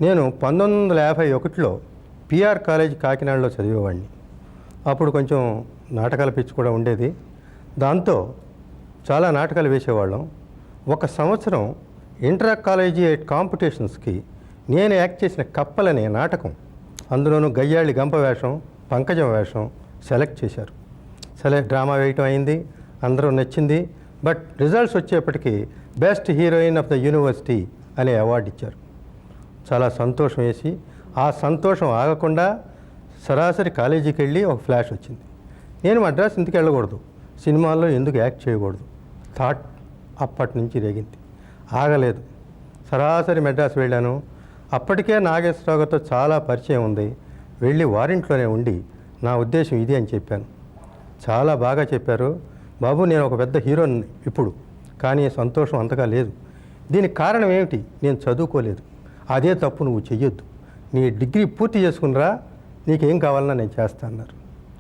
నేను 1951లో PR college కాకినాడలో చదివేవాడిని. అప్పుడు కొంచెం నాటకాల పిచ్చి కూడా ఉండేది. దాంతో చాలా నాటకాలు వేసేవాళ్ళం. ఒక సంవత్సరం ఇంటర్ కాలేజియేట్ కాంపిటీషన్స్కి నేను యాక్ట్ చేసిన కప్పలనే నాటకం, అందులోనూ గయ్యాళి గంప వేషం, పంకజం వేషం సెలెక్ట్ చేశారు. డ్రామా వేయటం అయింది, అందరూ నచ్చింది. బట్ రిజల్ట్స్ వచ్చేప్పటికి best heroine of the university అనే అవార్డు ఇచ్చారు. చాలా సంతోషం వేసి, ఆ సంతోషం ఆగకుండా సరాసరి కాలేజీకి వెళ్ళి ఒక ఫ్లాష్ వచ్చింది. నేను మద్రాసు ఎందుకు వెళ్ళకూడదు, సినిమాల్లో ఎందుకు యాక్ట్ చేయకూడదు థాట్ అప్పటి నుంచి రేగింది. ఆగలేదు. సరాసరి మెడ్రాస్ వెళ్ళాను. అప్పటికే నాగేశ్వరరావు గారితో చాలా పరిచయం ఉంది. వెళ్ళి వారింట్లోనే ఉండి నా ఉద్దేశం ఇది అని చెప్పాను. చాలా బాగా చెప్పారు. బాబు, నేను ఒక పెద్ద హీరోని ఇప్పుడు, కానీ సంతోషం అంతగా లేదు. దీనికి కారణం ఏమిటి? నేను చదువుకోలేదు. అదే తప్పు నువ్వు చెయ్యొద్దు. నీ డిగ్రీ పూర్తి చేసుకునిరా, నీకేం కావాలన్నా నేను చేస్తా అన్నారు.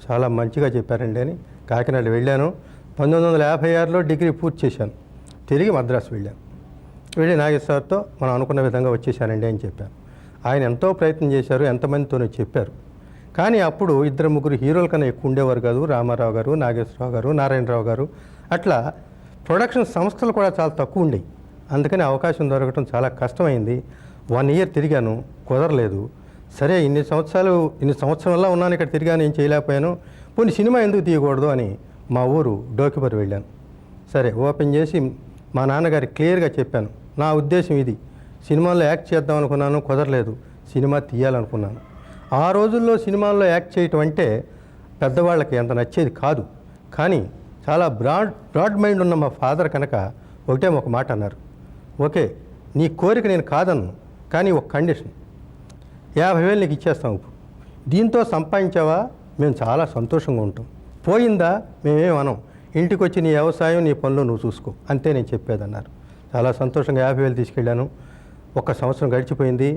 చాలా మంచిగా చెప్పారండి అని కాకినాడ వెళ్ళాను. 1956లో డిగ్రీ పూర్తి చేశాను. తిరిగి మద్రాసు వెళ్ళాను. వెళ్ళి నాగేశ్వరరావుతో మనం అనుకున్న విధంగా వచ్చేసానండి అని చెప్పాను. ఆయన ఎంతో ప్రయత్నం చేశారు, ఎంతమందితోనో చెప్పారు. కానీ అప్పుడు 2-3 హీరోల కన్నా ఎక్కువ ఉండేవారు కాదు. రామారావు గారు, నాగేశ్వరరావు గారు, నారాయణరావు గారు, అట్లా ప్రొడక్షన్ సంస్థలు కూడా చాలా తక్కువ ఉండేవి. అందుకని అవకాశం దొరకడం చాలా కష్టమైంది. 1 ఇయర్ తిరిగాను, కుదరలేదు. సరే, ఇన్ని సంవత్సరాల్లో ఉన్నాను ఇక్కడ, తిరిగాను, ఏం చేయలేకపోయాను. పోనీ సినిమా ఎందుకు తీయకూడదు అని మా ఊరు డోకిపరి వెళ్ళాను. సరే, ఓపెన్ చేసి మా నాన్నగారికి క్లియర్గా చెప్పాను, నా ఉద్దేశం ఇది, సినిమాల్లో యాక్ట్ చేద్దాం అనుకున్నాను, కుదరలేదు, సినిమా తీయాలనుకున్నాను. ఆ రోజుల్లో సినిమాల్లో యాక్ట్ చేయటం అంటే పెద్దవాళ్ళకి ఎంత నచ్చేది కాదు. కానీ చాలా బ్రాడ్ మైండ్ ఉన్న మా ఫాదర్ కనుక ఒక మాట అన్నారు, ఓకే నీ కోరిక నేను కాదన్ను, కానీ ఒక కండిషన్, 50,000 నీకు ఇచ్చేస్తాం. ఇప్పుడు దీంతో సంపాదించావా మేము చాలా సంతోషంగా ఉంటాం, పోయిందా మేమేం అనం, ఇంటికి వచ్చి నీ వ్యవసాయం నీ పనులు నువ్వు చూసుకో, అంతే నేను చెప్పేదన్నారు. చాలా సంతోషంగా 50,000 తీసుకెళ్ళాను. 1 సంవత్సరం గడిచిపోయింది.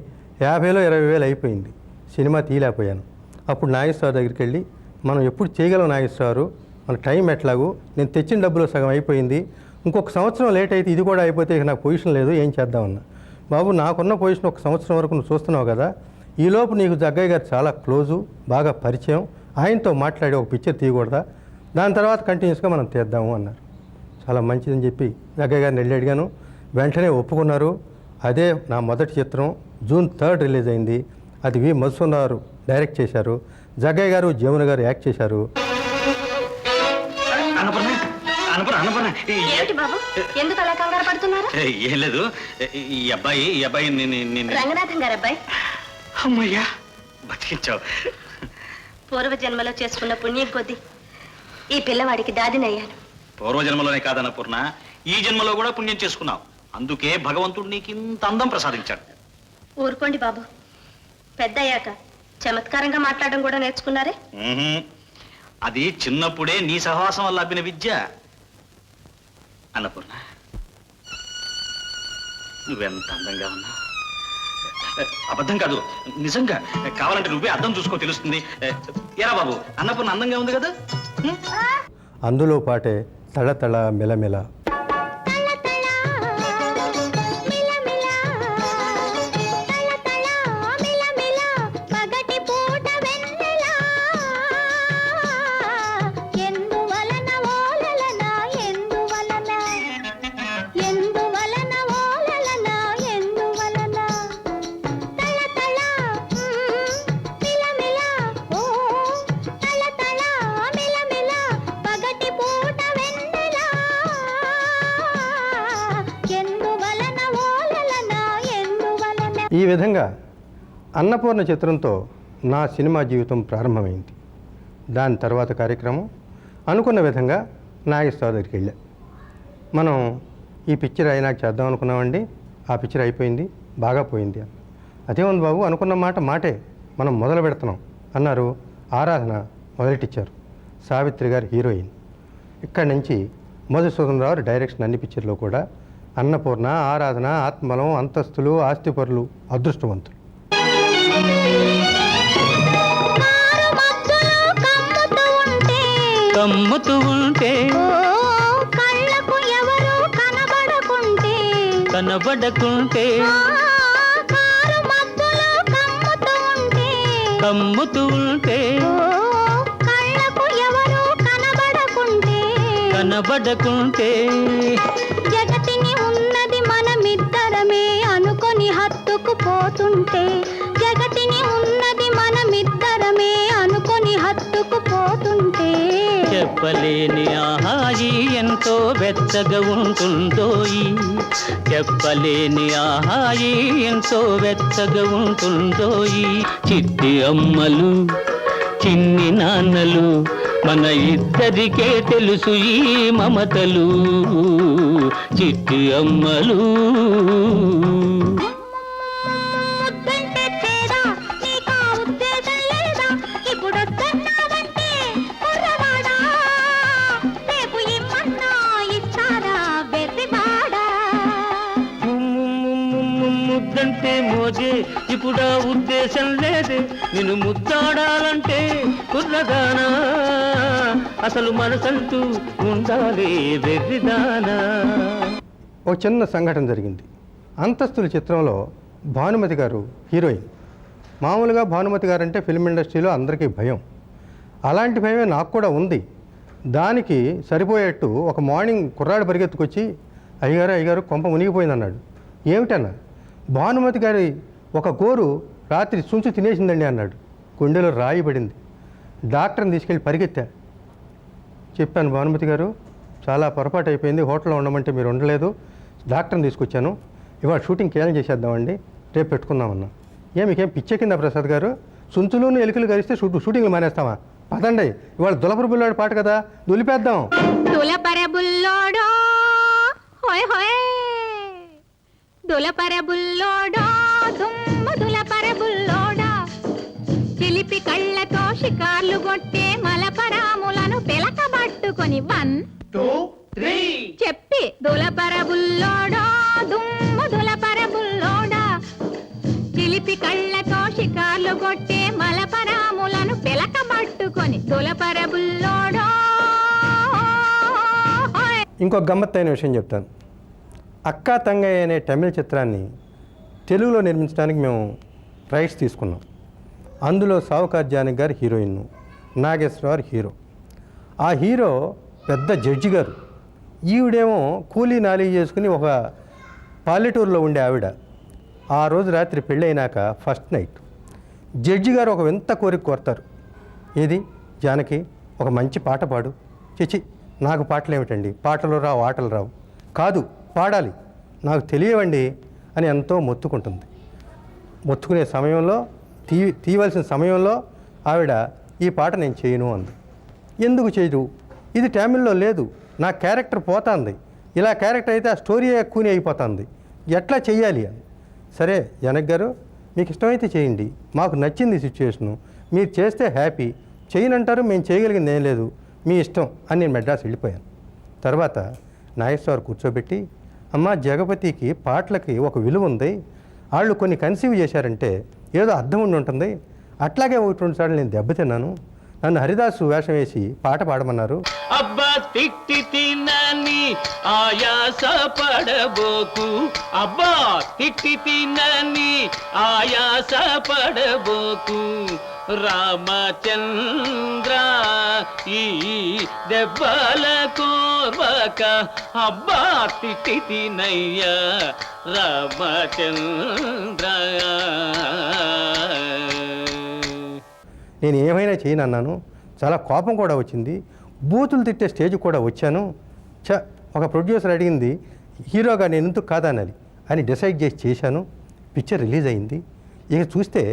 50,000 20,000 అయిపోయింది. సినిమా తీయలేకపోయాను. అప్పుడు నాగేశ్వరరావు దగ్గరికి వెళ్ళి, మనం ఎప్పుడు చేయగలం నాగేశ్వరరావు, మన టైం ఎట్లాగూ, నేను తెచ్చిన డబ్బులో సగం అయిపోయింది, ఇంకొక సంవత్సరం లేట్ అయితే ఇది కూడా అయిపోతే ఇక నాకు పొజిషన్ లేదు, ఏం చేద్దామన్నా. బాబు, నాకున్న పొజిషన్ 1 సంవత్సరం వరకు నువ్వు చూస్తున్నావు కదా, ఈలోపు నీకు జగ్గయ్య గారు చాలా క్లోజు, బాగా పరిచయం, ఆయనతో మాట్లాడి ఒక పిక్చర్ తీయకూడదా, దాని తర్వాత కంటిన్యూస్గా మనం తీద్దాము అన్నారు. చాలా మంచిదని చెప్పి జగ్గయ్య గారిని వెళ్ళి అడిగాను. వెంటనే ఒప్పుకున్నారు. అదే నా మొదటి చిత్రం. June 3 రిలీజ్ అయింది. అది వి మధుసూదన్ గారు డైరెక్ట్ చేశారు. జగ్గయ్య గారు, జమున గారు యాక్ట్ చేశారు. ఏం లేదు, ఈ అబ్బాయి రంగనాథన్ గారు అబ్బాయి. అమ్మయ్యా, బతికించావు. పూర్వజన్మలో చేసుకున్న పుణ్యం కొద్దీ ఈ పిల్లవాడికి దాదినయ్యాను. పూర్వజన్మలోనే కాదన్న పూర్ణ, ఈ జన్మలో కూడా పుణ్యం చేసుకున్నావు. అందుకే భగవంతుడు నీకు ఇంత అందం ప్రసాదించాడు. ఊరుకోండి బాబు, పెద్ద అయ్యాక చమత్కారంగా మాట్లాడడం కూడా నేర్చుకున్నారే. అది చిన్నప్పుడే నీ సహవాసం వల్ల అబ్బిన విద్య. అన్నపూర్ణ, నువ్వెంత అందంగా ఉన్నావు. అబద్ధం కాదు, నిజంగా. కావాలంటే నువ్వే అర్థం చూసుకో, తెలుస్తుంది. ఏరా బాబు, అన్నపూర్ణ అందంగా ఉంది కదా. అందులో పాటే తళతళ మెలమెల. ఈ విధంగా అన్నపూర్ణ చిత్రంతో నా సినిమా జీవితం ప్రారంభమైంది. దాని తర్వాత కార్యక్రమం అనుకున్న విధంగా నాగేశ్వరరావు దగ్గరికి వెళ్ళా. మనం ఈ పిక్చర్ అయినాక చేద్దాం అనుకున్నామండి, ఆ పిక్చర్ అయిపోయింది, బాగా పోయింది అన్న. అదేముంది బాబు, అనుకున్న మాటే, మనం మొదలు పెడుతున్నాం అన్నారు. ఆరాధన మొదలెట్టించారు. సావిత్రి గారు హీరోయిన్. ఇక్కడి నుంచి మధుసూదన్ రావు డైరెక్షన్ అన్ని పిక్చర్లో కూడా. అన్నపూర్ణ, ఆరాధన, ఆత్మలం, అంతస్తులు, ఆస్తిపరులు, అదృష్టవంతులు. కమ్ముతూ ఉంటే కళ్ళకు ఎవరు కనబడకుంటే అమ్ముతూ ఉంటే కళ్ళకు ఎవరు కనబడకుంటే జగతిని ఉన్నది మనమిద్దరమే అనుకొని హత్తుకుపోతుంటే జగతిని ఉన్నది మనమిద్దరమే అనుకొని హత్తుకుపోతుంటే చెప్పలేని ఆహాయి ఎంతో వెచ్చగా ఉంటుందోయి చెప్పలేని ఆహాయి ఎంతో వెచ్చగా ఉంటుందోయి చిట్టి అమ్మలు చిన్ని నాన్నలు మన ఇద్దరికే తెలుసు ఈ మమతలు చిట్టి అమ్మలు ముద్దంటే చేదా నీకా ఉద్దేశం లేదా ఇప్పుడు వస్తున్నావంటే కుర్రవాడా రేపు ఇమ్మన్నా ఇస్తారా వెర్రివాడా ముద్దంటే మోజే ఇప్పుడు ఆ ఉద్దేశం లేదే నిన్ను ముద్దాడాలంటే కుర్రదానా అసలు మనసంటూ ఉండాలి వెర్రిదానా. ఒక చిన్న సంఘటన జరిగింది. అంతస్తుల చిత్రంలో భానుమతి గారు హీరోయిన్. మామూలుగా భానుమతి గారు అంటే ఫిల్మ్ ఇండస్ట్రీలో అందరికీ భయం. అలాంటి భయమే నాకు కూడా ఉంది. దానికి సరిపోయేట్టు ఒక మార్నింగ్ కుర్రాడు పరిగెత్తుకొచ్చి అయ్యగారు కొంప మునిగిపోయిందన్నాడు. ఏమిటన్నా? భానుమతి గారి ఒక గోరు రాత్రి సుంచు తినేసిందండి అన్నాడు. గుండెలో రాయి పడింది. డాక్టర్ని తీసుకెళ్ళి పరిగెత్తా. చెప్పాను, భానుమతి గారు చాలా పొరపాటు అయిపోయింది, హోటల్లో ఉండమంటే మీరు ఉండలేదు, డాక్టర్ని తీసుకొచ్చాను, ఇవాళ షూటింగ్ క్యాన్సిల్ చేసేద్దామండి, రేపు పెట్టుకుందామన్నా. మీకేం పిచ్చెక్కిందా ప్రసాద్ గారు? సుంచులోని ఎలుకలు గరిస్తే షూటింగ్లు మానేస్తామా? పదండి, ఇవాళ దులపర బుల్లాడు పాట కదా, దులిపేద్దాం. దులపర బుల్లోడో హోయ్ హోయ్ దులపర బుల్లోడో దుమ్ము దులపర బుల్లోడా చిలిపి కళ్ళతో షికార్లు కొట్టే మలపరాములను పిలకబట్టుకొని 1 2 3 చెప్పి దులపర బుల్లోడో దుమ్ము దులపర బుల్లోడా చిలిపి కళ్ళతో షికార్లు కొట్టే మలపరాములను పిలకబట్టుకొని దులపర బుల్లోడో. ఇంకొక గమ్మత్తైన విషయం చెప్తాను. అక్కా తంగయ్య అనే తమిళ చిత్రాన్ని తెలుగులో నిర్మించడానికి మేము రైట్స్ తీసుకున్నాం. అందులో సావుకార్ జానకి గారు హీరోయిన్, నాగేశ్వరరావు హీరో. ఆ హీరో పెద్ద జడ్జి గారు, ఈవిడేమో కూలీ నాలీ చేసుకుని ఒక పల్లెటూరులో ఉండే ఆవిడ. ఆ రోజు రాత్రి పెళ్ళైనాక ఫస్ట్ నైట్ జడ్జి గారు ఒక వింత కోరిక కోరతారు. ఏది జానకి, ఒక మంచి పాట పాడు. చిచి, నాకు పాటలు ఏమిటండి, పాటలు రావు, ఆటలు రావు. కాదు, పాడాలి, నాకు తెలియవండి అని ఎంతో మొత్తుకుంటుంది. మొత్తుకునే సమయంలో తీయవలసిన సమయంలో ఆవిడ ఈ పాట నేను చేయను అంది. ఎందుకు చేయదు? ఇది తమిళ్లో లేదు, నా క్యారెక్టర్ పోతుంది, ఇలా క్యారెక్టర్ అయితే ఆ స్టోరీ ఎక్కువనే అయిపోతుంది, ఎట్లా చెయ్యాలి అని. సరే జనక్ గారు, మీకు ఇష్టమైతే చేయండి, మాకు నచ్చింది సిచ్యువేషను, మీరు చేస్తే హ్యాపీ, చేయనంటారు, మేము చేయగలిగింది ఏం లేదు, మీ ఇష్టం అని నేను మెడ్రాస్ వెళ్ళిపోయాను. తర్వాత నాగేశ్వరరావు కూర్చోబెట్టి, అమ్మ జగపతికి పాటలకి ఒక విలువ ఉంది, వాళ్ళు కొన్ని కన్సీవ్ చేశారంటే ఏదో అర్థం ఉండి ఉంటుంది, అట్లాగే 1-2 సార్లు నేను దెబ్బతిన్నాను, నన్ను హరిదాసు వేషం వేసి పాట పాడమన్నారు. అబ్బా తిట్టి తినని ఆయాస పడబోకు, అబ్బా తిట్టి తినని ఆయాస పడబోకు రామచంద్ర, ఈ దెబ్బల కోర్వక అబ్బా తిట్టి తినయ్యా రామచంద్ర. నేను ఏమైనా చేయనన్నాను. చాలా కోపం కూడా వచ్చింది, బూతులు తిట్టే స్టేజ్ కూడా వచ్చాను. ఒక ప్రొడ్యూసర్ అడిగింది హీరోగా నేను ఎందుకు కాదనాలి అని డిసైడ్ చేసి చేశాను. పిక్చర్ రిలీజ్ అయింది. ఇక చూస్తే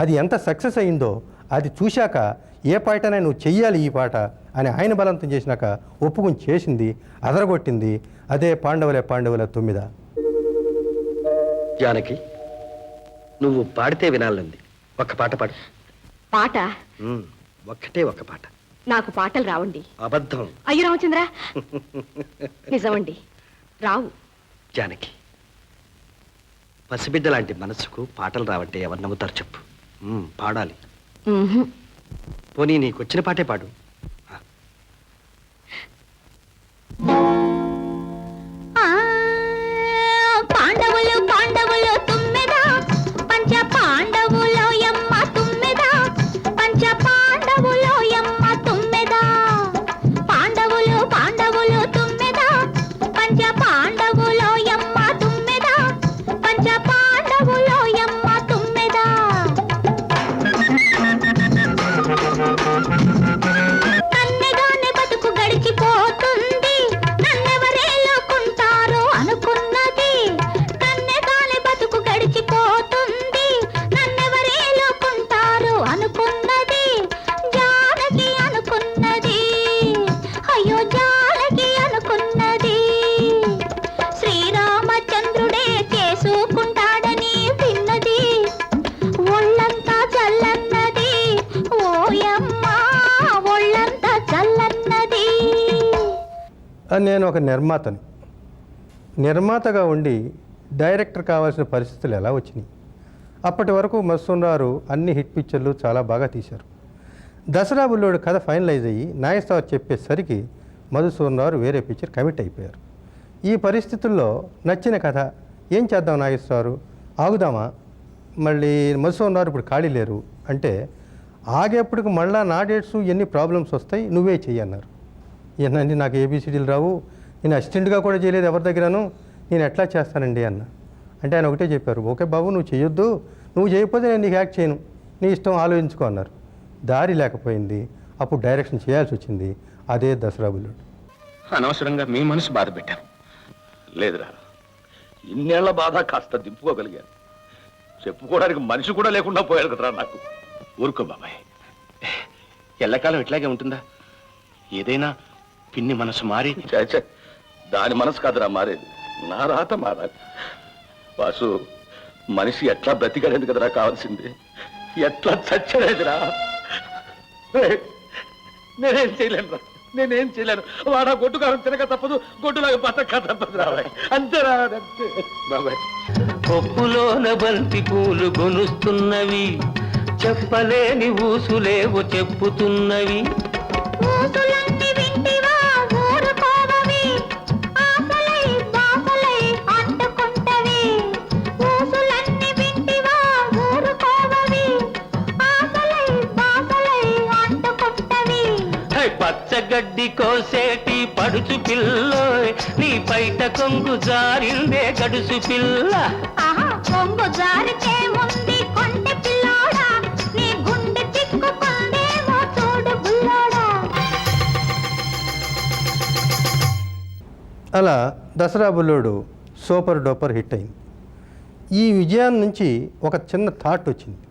అది ఎంత సక్సెస్ అయిందో, అది చూశాక ఏ పాటనే నువ్వు చెయ్యాలి ఈ పాట అని ఆయన బలవంతం చేసినాక ఒప్పుకుని చేసింది, అదరగొట్టింది. అదే పాండవులే పాండవుల 9. జానకి, నువ్వు పాడితే వినాలంది, ఒక్క పాట పాడు. పాట? ఒక్కటే ఒక్క పాట. నాకు పాటలు రావండి. అబద్ధం. అయ్యో రామచంద్ర, నిజమండి, రావు. జానకి, పసిబిడ్డ లాంటి మనసుకు పాటలు రావంటే ఎవరు నమ్ముతారు చెప్పు? పాడాలి. పోనీ నీకొచ్చిన పాటే పాడు. పాండవులు పాండవులు తుమ్మెద, పంచ పాండవులో యమ్మ తుమ్మెద, నేను ఒక నిర్మాతని. నిర్మాతగా ఉండి డైరెక్టర్ కావాల్సిన పరిస్థితులు ఎలా వచ్చినాయి? అప్పటి వరకు మధుసూదనరావు అన్ని హిట్ పిక్చర్లు చాలా బాగా తీశారు. దసరా బుల్లోడు కథ ఫైనలైజ్ అయ్యి నాగేశ్వరరావు చెప్పేసరికి మధుసూదనరావు వేరే పిక్చర్ కమిట్ అయిపోయారు. ఈ పరిస్థితుల్లో నచ్చిన కథ ఏం చేద్దాం నాగేశ్వరరావు, ఆగుదామా? మళ్ళీ మధుసూదనరావు ఇప్పుడు ఖాళీ లేరు అంటే ఆగేప్పటికి మళ్ళీ నా డేట్స్ ఎన్ని ప్రాబ్లమ్స్ వస్తాయి, నువ్వే చెయ్యి అన్నారు. ఏనండి నాకు ఏబిసిడీలు రావు, నేను అసిస్టెంట్గా కూడా చేయలేదు ఎవరి దగ్గరను, నేను ఎట్లా చేస్తానండి అన్న. అంటే ఆయన ఒకటే చెప్పారు, ఓకే బాబు నువ్వు చేయొద్దు, నువ్వు చేయకపోతే నేను నీకు యాక్ట్ చేయను, నీ ఇష్టం ఆలోచించుకో అన్నారు. దారి లేకపోయింది, అప్పుడు డైరెక్షన్ చేయాల్సి వచ్చింది. అదే దసరా బుల్లోడు. అనవసరంగా మీ మనసు బాధ పెట్టాను. లేదురా, ఇన్నేళ్ల బాధ కాస్త దింపుకోగలిగాను. చెప్పుకోవడానికి మనిషి కూడా లేకుండా పోయాడు కదరా నాకు. ఊరుకో బాబాయ్, ఎల్లకాలం ఇట్లాగే ఉంటుందా? ఏదైనా పిన్ని మనసు మారి దాని మనసు కాదురా మారేది, నా రాత మారాలి. వాసు, మనిషి ఎట్లా బ్రతికలేదు కదరా కావాల్సింది, ఎట్లా చచ్చలేదురా. నేనేం చేయలేను, నేనేం చేయలేను. వాడా గొడ్డుకారం తినక తప్పదు, గొడ్డులాగా బతక తప్పదు రాబాయ్, అంతేరా అంతే బాబాయ్. కొప్పులోన బంతి పూలు గొనుస్తున్నవి, చెప్పలేని ఊసులేవో చెప్పుతున్నవి. పచ్చగడ్డి కోసేటి పడుచు పిల్లో, నీ బయట కొంగు జారిందే గడుసు పిల్ల. కొంగు జారితే ముందు కొంటె పిల్లోడా, నీ గుండె చిక్కుకుందేమో చూడు బుల్లోడా. అలా Dasara Bullodu super duper hit అయింది. ఈ విజయం నుంచి ఒక చిన్న థాట్ వచ్చింది,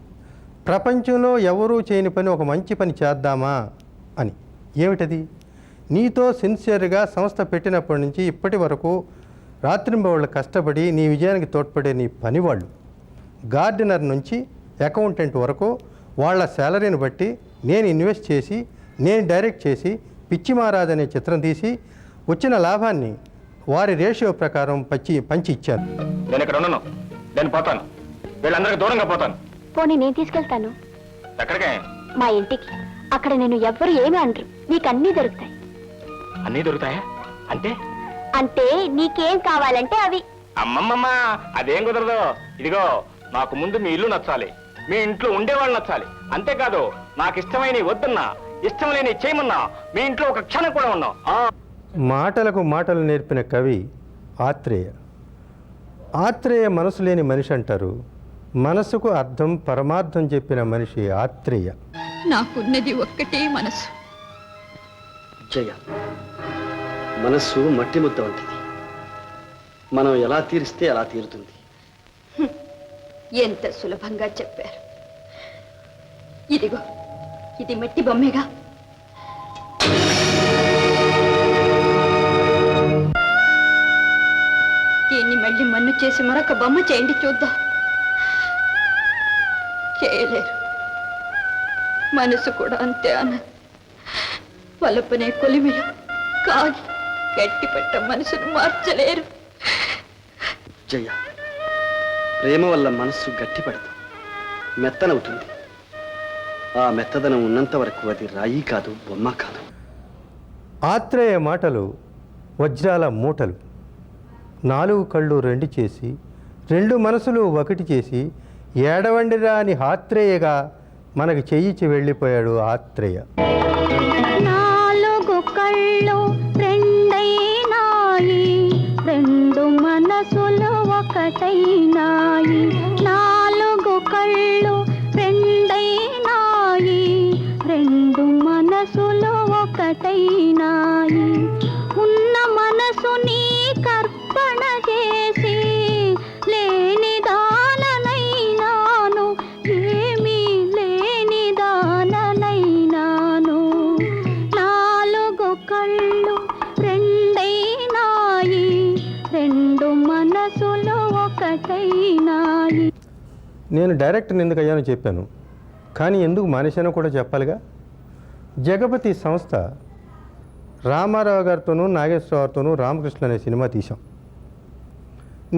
ప్రపంచంలో ఎవరూ చేయని పని ఒక మంచి పని చేద్దామా అని. ఏమిటది? నీతో సిన్సియర్గా సంస్థ పెట్టినప్పటి నుంచి ఇప్పటి వరకు రాత్రింబవళ్ళు కష్టపడి నీ విజయానికి తోడ్పడే నీ పనివాళ్ళు, గార్డెనర్ నుంచి అకౌంటెంట్ వరకు వాళ్ళ శాలరీని బట్టి నేను ఇన్వెస్ట్ చేసి, నేను డైరెక్ట్ చేసి పిచ్చి మహారాజ్ అనే చిత్రం తీసి వచ్చిన లాభాన్ని వారి రేషియో ప్రకారం పంచి ఇచ్చాను. నేను ఇక్కడ ఉన్నాను, నేను పోతాను, వీళ్ళందరికీ దూరంగా పోతాను. పోనీ నేను తీసుకెళ్తాను ఎక్కడికే? మా ఇంటికి. అక్కడ నేను ఎవ్వరు ఏమీ అనరు, నీకు అన్నీ దొరుకుతాయి. అన్నీ దొరుకుతాయా? అంటే అంటే నీకేం కావాలంటే అవి. అమ్మమ్మమ్మ, అదేం కుదరదు. ఇదిగో, నాకు ముందు మీ ఇల్లు నచ్చాలి, మీ ఇంట్లో ఉండేవాళ్ళు నచ్చాలి. అంతేకాదు, నాకు ఇష్టమైన వద్దున్నా, ఇష్టం లేని చేయమన్నా మీ ఇంట్లో ఒక క్షణం కూడా ఉన్నావు. మాటలకు మాటలు నేర్పిన కవి ఆత్రేయ. ఆత్రేయ మనసు లేని మనిషి అంటారు, మనసుకు అర్థం పరమార్థం చెప్పిన మనిషి ఆత్రేయ. నాకున్నది ఒక్కటే మనసు. జయ, మనస్సు మట్టి ముద్ద వంటిది, మనం ఎలా తీరిస్తే అలా తీరుతుంది. ఎంత సులభంగా చెప్పారు. ఇదిగో, ఇది మట్టి బొమ్మేగా. దీన్ని మళ్ళీ మన్ను చేసి మరొక బొమ్మ చేయండి చూద్దాం. చేయలేరు. మనసు కూడా అంతే అన్న. వలపనే కొలిమిలో కాగి గట్టి పెట్ట మనసును మార్చలేరు. జయ, ప్రేమ వల్ల మనస్సు గట్టిపడదు, మెత్తనవుతుంది. ఆ మెత్తదనం ఉన్నంత వరకు అది రాయి కాదు, బొమ్మ కాదు. ఆత్రేయ మాటలు వజ్రాల మూటలు. 4 కళ్ళు 2 చేసి, 2 మనసులు 1 చేసి, ఏడవండిరా అని ఆత్రేయగా మనకి చెయ్యిచి వెళ్ళిపోయాడు ఆత్రేయ. 4 కళ్ళు 2 2 మనసులు 1 4 కళ్ళు 2 2 మనసులు 1 ఉన్న మనసుని కర్పణ చేసి లేని దాననైనాను, ఏమీ లేని దాననైనాను. 4 కళ్ళు 2 2 మనసులు 1 నేను డైరెక్టర్ ఎందుకు అయ్యానో చెప్పాను, కానీ ఎందుకు మానేశానో కూడా చెప్పాలిగా. జగపతి సంస్థ రామారావు గారితోనూ నాగేశ్వరరావుతోనూ రామకృష్ణ అనే సినిమా తీశాం.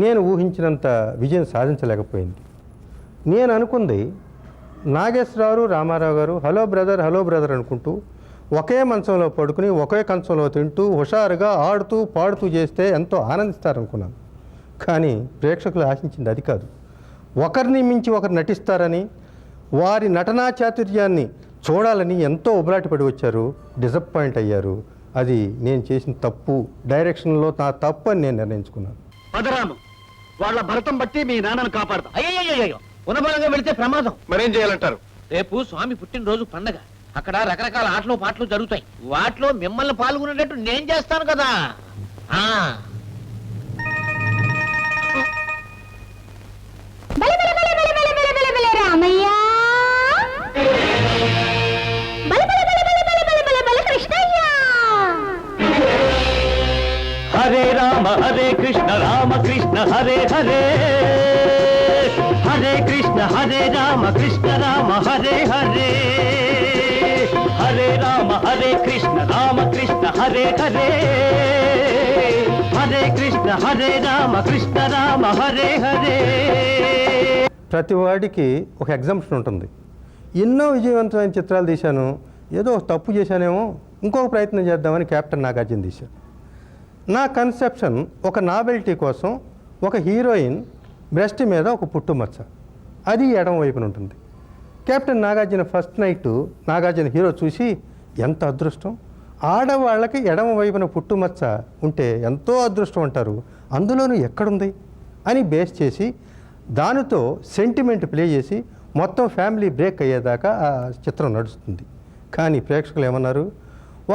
నేను ఊహించినంత విజయం సాధించలేకపోయింది. నేను అనుకుంది నాగేశ్వరరావు రామారావు గారు హలో బ్రదర్ అనుకుంటూ ఒకే మంచంలో పడుకుని ఒకే కంచంలో తింటూ హుషారుగా ఆడుతూ పాడుతూ చేస్తే ఎంతో ఆనందిస్తారనుకున్నాను. కానీ ప్రేక్షకులు ఆశించింది అది కాదు. ఒకరిని మించి ఒకరు నటిస్తారని, వారి నటనా చాతుర్యాన్ని చూడాలని ఎంతో ఉబలాటపడి వచ్చారు. డిసప్పాయింట్ అయ్యారు. అది నేను చేసిన తప్పు, డైరెక్షన్లో నా తప్పు అని నేను నిర్ణయించుకున్నాను. పదరాము, వాళ్ళ భరతం బట్టి మీ నాన్నను కాపాడతాం. అయ్యో ఉన్నబలంగా వెళితే ప్రమాదం. మరేం చేయాలంటారు? రేపు స్వామి పుట్టినరోజు పండగ. అక్కడ రకరకాల ఆటలు పాటలు జరుగుతాయి. వాటిలో మిమ్మల్ని పాల్గొనేటట్టు నేను చేస్తాను కదా. రామయ్య హరే రామ హరే కృష్ణ రామ కృష్ణ హరే హరే, హరే కృష్ణ హరే రామ కృష్ణ రామ హరే హరే, హరే రామ హరే కృష్ణ రామ కృష్ణ హరే హరే, హరే కృష్ణ హరే రామ కృష్ణ రామ హరే హరే. ప్రతి వాడికి ఒక ఎగ్జామ్షన్ ఉంటుంది. ఎన్నో విజయవంతమైన చిత్రాలు తీశాను, ఏదో తప్పు చేశానేమో, ఇంకొక ప్రయత్నం చేద్దామని కెప్టెన్ నాగార్జున తీశాను. నా కన్సెప్షన్ ఒక నావెల్టీ కోసం ఒక హీరోయిన్ బ్రెస్ట్ మీద ఒక పుట్టుమచ్చ, అది ఎడమ వైపున ఉంటుంది. Captain Nagarjuna first night Nagarjuna hero చూసి ఎంత అదృష్టం, ఆడవాళ్ళకి ఎడమ వైపున పుట్టుమచ్చ ఉంటే ఎంతో అదృష్టం అంటారు, అందులోనూ ఎక్కడుంది అని బేస్ చేసి దానితో సెంటిమెంట్ ప్లే చేసి మొత్తం ఫ్యామిలీ బ్రేక్ అయ్యేదాకా ఆ చిత్రం నడుస్తుంది. కానీ ప్రేక్షకులు ఏమన్నారు,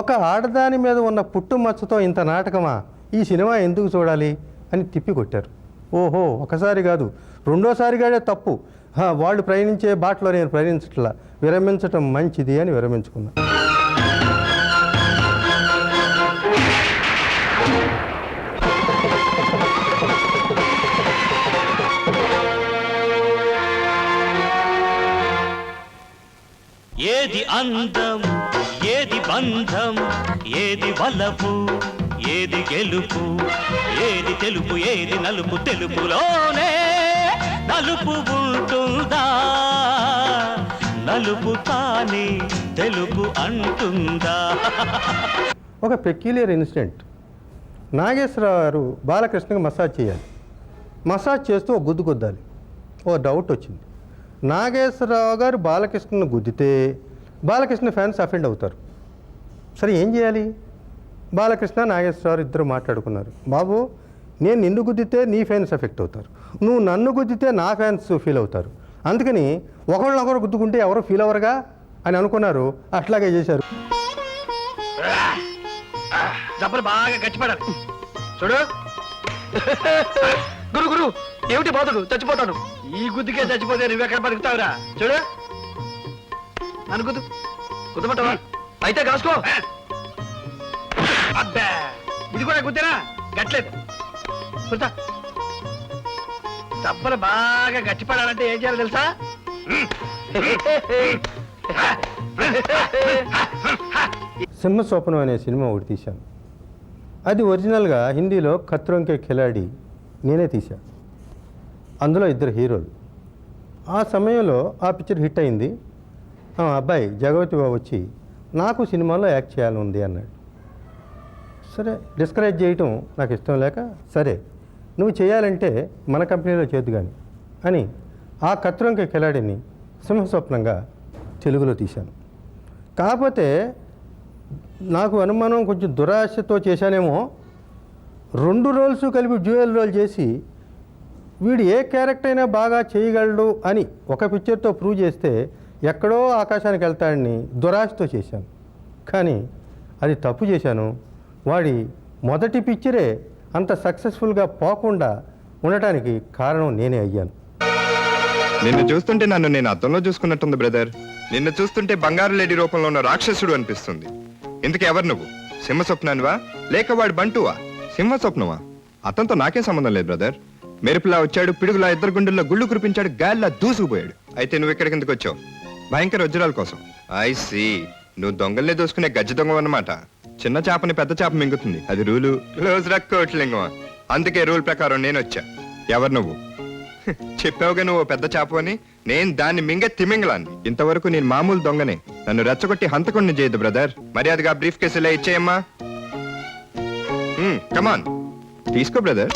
ఒక ఆడదాని మీద ఉన్న పుట్టుమచ్చతో ఇంత నాటకమా, ఈ సినిమా ఎందుకు చూడాలి అని తిప్పికొట్టారు. ఓహో, ఒకసారి కాదు రెండోసారిగానే తప్పు, వాళ్ళు ప్రయాణించే బాటలో నేను ప్రయాణించట్లా, విరమించటం మంచిది అని విరమించుకున్నా. ఏది అందం, ఏది బంధం, ఏది వలపు, ఏది గెలుపు, ఏది తెలుపు, ఏది నలుపు, తెలుపులోనే నలుపు ఉంటుందా, నలుపు కానీ తెలుపు అంటుందా. ఒక పెక్యులియర్ ఇన్సిడెంట్. నాగేశ్వరరావు గారు బాలకృష్ణకి మసాజ్ చేయాలి. మసాజ్ చేస్తూ ఒక గుద్దు గుద్దాలి. ఓ డౌట్ వచ్చింది, నాగేశ్వరరావు గారు బాలకృష్ణను గుద్దితే బాలకృష్ణ ఫ్యాన్స్ అఫెండ్ అవుతారు. సరే ఏం చేయాలి? బాలకృష్ణ నాగేశ్వరరావు ఇద్దరు మాట్లాడుకున్నారు. బాబు, నేను నిన్ను గుద్దితే నీ ఫ్యాన్స్ ఎఫెక్ట్ అవుతారు, నువ్వు నన్ను గుద్దితే నా ఫ్యాన్స్ ఫీల్ అవుతారు, అందుకని ఒకళ్ళనొకరు గుద్దుకుంటే ఎవరు ఫీల్ అవ్వరుగా అని అనుకున్నారు. అట్లాగే చేశారు. జబ్బలు బాగా గట్టిపడాలి. చూడు గురు గురు, ఏమిటి బాధడు, చచ్చిపోతాను. ఈ గుద్దికే చచ్చిపోతే నువ్వెక్కడ బతుకుతావురా? చూడు నన్ను గుద్దు, గుద్దమంటావా? అయితే కాసుకో. అబ్బా, ఇది కూడా గుద్దేనా? గట్లేదు. కుర్తా. దెబ్బలు బాగా గట్టిపడాలంటే ఏం చేయాలి తెలుసా? సింహస్వప్నం అనే సినిమా ఒకటి తీశాను. అది ఒరిజినల్గా హిందీలో ఖత్రోంకే ఖిలాడి నేనే తీశాను. అందులో ఇద్దరు హీరోలు. ఆ సమయంలో ఆ పిక్చర్ హిట్ అయింది. ఆ అబ్బాయి జగవతి బాబు వచ్చి నాకు సినిమాలో యాక్ట్ చేయాలని ఉంది అన్నాడు. సరే, డిస్కరేజ్ చేయటం నాకు ఇష్టం లేక, సరే నువ్వు చేయాలంటే మన కంపెనీలో చేద్దు కానీ అని ఆ ఖత్రోంకే ఖిలాడిని సింహస్వప్నంగా తెలుగులో తీశాను. కాకపోతే నాకు అనుమానం, కొంచెం దురాశతో చేశానేమో, 2 రోల్స్ కలిపి డ్యూయల్ రోల్ చేసి వీడు ఏ క్యారెక్టర్ అయినా బాగా చేయగలడు అని ఒక పిక్చర్తో ప్రూవ్ చేస్తే ఎక్కడో ఆకాశానికి వెళ్తాడని దురాశతో చేశాను. కానీ అది తప్పు చేశాను. వాడి మొదటి పిక్చరే అంత సక్సెస్ఫుల్గా పోకుండా ఉండటానికి కారణం నేనే అయ్యాను. నిన్ను చూస్తుంటే నన్ను నేను అద్దంలో చూసుకున్నట్టుంది బ్రదర్. నిన్ను చూస్తుంటే బంగారు లేడీ రూపంలో ఉన్న రాక్షసుడు అనిపిస్తుంది. ఇంతకీ ఎవరు నువ్వు? సింహస్వప్నానివా లేక వాడు బంటువా? సింహస్వప్నమా? అతనితో నాకేం సంబంధం లేదు బ్రదర్. మెరుపులా వచ్చాడు, పిడుగులా ఇద్దరు గుండెల్లో గుళ్ళు కురిపించాడు, గాలిలా దూసుకుపోయాడు. అయితే నువ్వు ఇక్కడికి ఎందుకు వచ్చావు? భయంకర వజ్రాల కోసం. ఐ సీ, నువ్వు దొంగల్ని దూసుకునే గజ్జి దొంగ అన్నమాట. చిన్న చేపని పెద్ద చేప మింగుతుంది, అది రూలు. క్లోజ్ రక్ కోట్లింగమా, అందుకే రూల్ ప్రకారం నేను వచ్చా. ఎవరు నువ్వు? చెప్పావుగా నువ్వు పెద్ద చేప అని. నేను దాన్ని మింగ తిమింగలాన్ని. ఇంతవరకు నేను మామూలు దొంగనే. నన్ను రెచ్చగొట్టి హంతకుణ్ణి చేయదు బ్రదర్. మర్యాదగా బ్రీఫ్ కేసులో ఇచ్చేయమ్మా. కమాన్ తీసుకో బ్రదర్.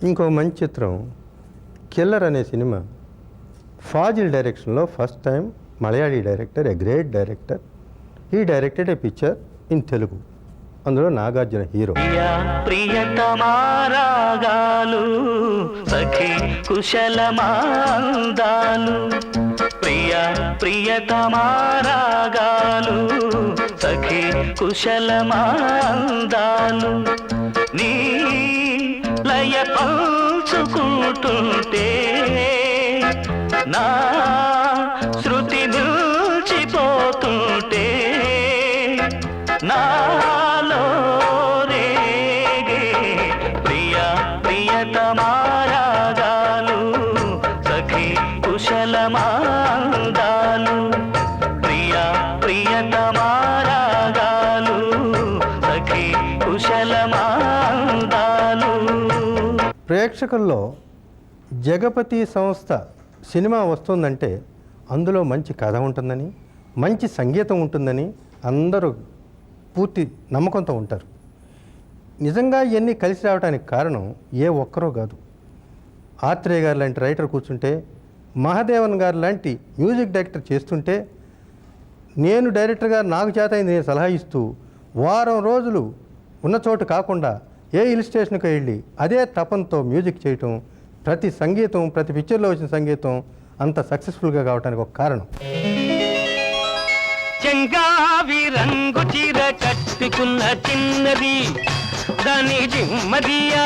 ఇంకో మంచి చిత్రం కిల్లర్ అనే సినిమా ఫాజిల్ డైరెక్షన్లో first time Malayali director, a great director, he directed A picture in Telugu. అందులో నాగార్జున హీరో. ప్రియతమారాగాలు సఖి కుశలమాందాలు, ప్రియతమారాగాలు సఖి కుశలమాందాలు, నీ లయ పంచుకుంటుంటే నా శృతి నిలిచిపోతుంటే నాలో రేగే ప్రియతమారాగాలు సఖి కుశలమాందాలు, ప్రియతమారాగాలు సఖి కుశలమాందాలు. ప్రేక్షకుల్లో జగపతి సంస్థ సినిమా వస్తుందంటే అందులో మంచి కథ ఉంటుందని, మంచి సంగీతం ఉంటుందని అందరూ పూర్తి నమ్మకంతో ఉంటారు. నిజంగా ఇవన్నీ కలిసి రావడానికి కారణం ఏ ఒక్కరో కాదు. ఆత్రేయ గారు లాంటి రైటర్ కూర్చుంటే, మహాదేవన్ గారు లాంటి మ్యూజిక్ డైరెక్టర్ చేస్తుంటే, నేను డైరెక్టర్గా నాకు చేత నేను సలహా ఇస్తూ వారం రోజులు ఉన్న చోటు కాకుండా ఏ హిల్ స్టేషన్కి వెళ్ళి అదే తపంతో మ్యూజిక్ చేయటం, ప్రతి సంగీతం, ప్రతి పిక్చర్లో వచ్చిన సంగీతం అంత సక్సెస్ఫుల్గా కావడానికి ఒక కారణం. చెంగావి రంగు చీర కట్టుకున్న చిన్నది, దాని జిమ్మదియా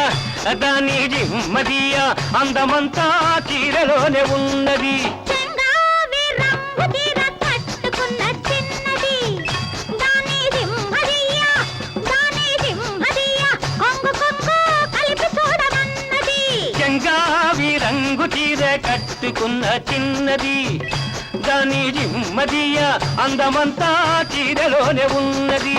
అందమంతా చీరలోనే ఉన్నది. చెంగావి రంగు చీర కట్టుకున్న చిన్నది, దాని జిమ్మదియా అందమంతా చీరలోనే ఉన్నది.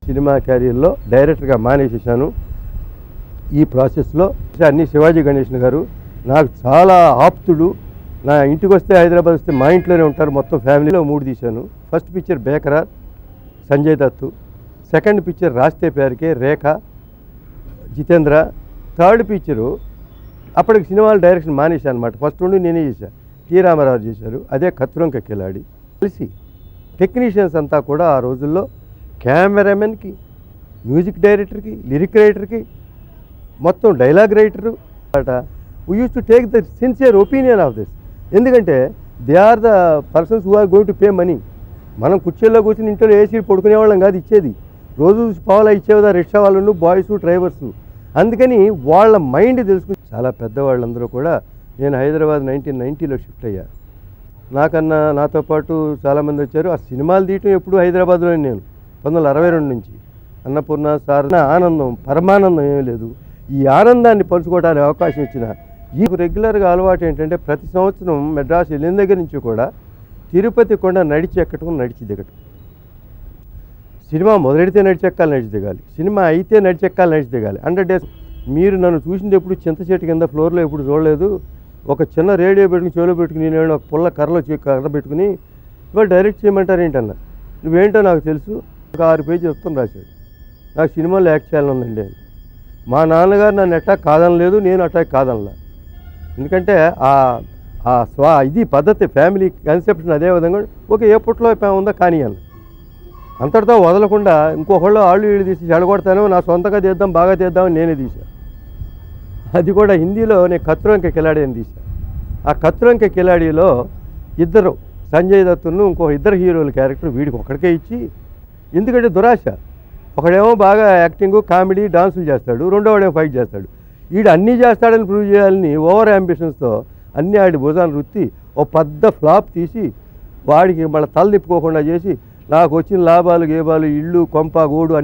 సినిమా క్యారియర్లో డైరెక్టర్గా మానేసేసాను. ఈ ప్రాసెస్లో అన్ని శివాజీ గణేషన్ గారు నాకు చాలా ఆప్తుడు. నా ఇంటికి వస్తే, హైదరాబాద్ వస్తే మా ఇంట్లోనే ఉంటారు. మొత్తం ఫ్యామిలీలో 3 తీశాను. First picture Bekaraar, Sanjay Dutt. Second picture రాస్తే పేరుకే, రేఖ, జితేంద్ర. థర్డ్ పిక్చరు అప్పటికి సినిమాలు డైరెక్షన్ మానేశాను అనమాట. ఫస్ట్ నుండి నేనే చేశాను, టి రామారావు చేశారు. అదే కత్తురంక కిలాడి. కలిసి టెక్నీషియన్స్ అంతా కూడా ఆ రోజుల్లో కెమెరామెన్కి, మ్యూజిక్ డైరెక్టర్కి, లిరిక్ రైటర్కి, మొత్తం dialogue writer we use to take the sincere opinion of this. ఎందుకంటే they are the persons who are going to pay money. మనం కుర్చీల్లో కూర్చుని ఇంట్లో ఏసీ పడుకునేవాళ్ళం కాదు ఇచ్చేది. రోజు పావులా ఇచ్చేదా రిక్షా వాళ్ళు, బాయ్స్, డ్రైవర్సు. అందుకని వాళ్ళ మైండ్ తెలుసుకుని చాలా పెద్దవాళ్ళందరూ కూడా, నేను హైదరాబాద్ 1990లో షిఫ్ట్ అయ్యా. నాకన్నా నాతో పాటు చాలామంది వచ్చారు. ఆ సినిమాలు తీయటం ఎప్పుడు హైదరాబాద్లోనే. నేను 1962 నుంచి అన్నపూర్ణ సార్ ఆనందం, పరమానందం ఏమీ లేదు. ఈ ఆనందాన్ని పంచుకోవడానికి అవకాశం ఇచ్చిన ఈ రెగ్యులర్గా అలవాటు ఏంటంటే, ప్రతి సంవత్సరం మెడ్రాస్ వెళ్ళిన దగ్గర నుంచి కూడా తిరుపతి కొండ నడిచి ఎక్కటం, నడిచి దిగటం. సినిమా మొదలెడితే నడిచి ఎక్కాలి, నడిచి దిగాలి. సినిమా అయితే నడిచి ఎక్కాలి, నడిచి దిగాలి. 100 days. మీరు నన్ను చూసింది ఎప్పుడు చింత చెట్టు కింద ఫ్లోర్లో ఎప్పుడు చూడలేదు. ఒక చిన్న రేడియో పెట్టుకుని, చెవులో పెట్టుకుని, నేను ఒక పుల్ల కర్ర పెట్టుకుని ఇవాళ డైరెక్ట్ చేయమంటారు ఏంటన్నా. నువ్వేంటో నాకు తెలుసు. ఒక 6 పేజీలు మొత్తం రాశాడు. నాకు సినిమాలో యాక్ట్ చేయాలనుందండి అని. మా నాన్నగారు నన్ను అటాక్ కాదనలేదు, నేను అటాక్ కాదనలా. ఎందుకంటే ఇది పద్ధతి, ఫ్యామిలీ కన్సెప్షన్. అదేవిధంగా ఓకే, ఏ పుట్లో ఉందో కానీ అని అంతటితో వదలకుండా ఇంకొకళ్ళు వీళ్ళు తీసి చెడగొడతాను, నా సొంతంగా తీద్దాం, బాగా తీద్దామని నేనే తీశాను. అది కూడా హిందీలో నేను కత్తురంక కిలాడి అని తీశాను. ఆ కత్తురంక కిలాడిలో ఇద్దరు, సంజయ్ దత్తును ఇంకో 2 హీరోల క్యారెక్టర్ వీడికి ఒక్కడికే ఇచ్చి, ఎందుకంటే దురాశ. ఒకడేమో బాగా యాక్టింగ్, కామెడీ, డాన్సులు చేస్తాడు, రెండోవాడేమో ఫైట్ చేస్తాడు. వీడు అన్నీ చేస్తాడని ప్రూవ్ చేయాలని ఓవర్ అంబిషన్స్తో అన్నీ ఆడి భుజాలు రుత్తి ఓ పెద్ద ఫ్లాప్ తీసి వాడికి మళ్ళీ తల తిప్పుకోకుండా చేసి, నాకు వచ్చిన లాభాలు, గేబాలు, ఇళ్ళు, కొంప, గోడు అన్నీ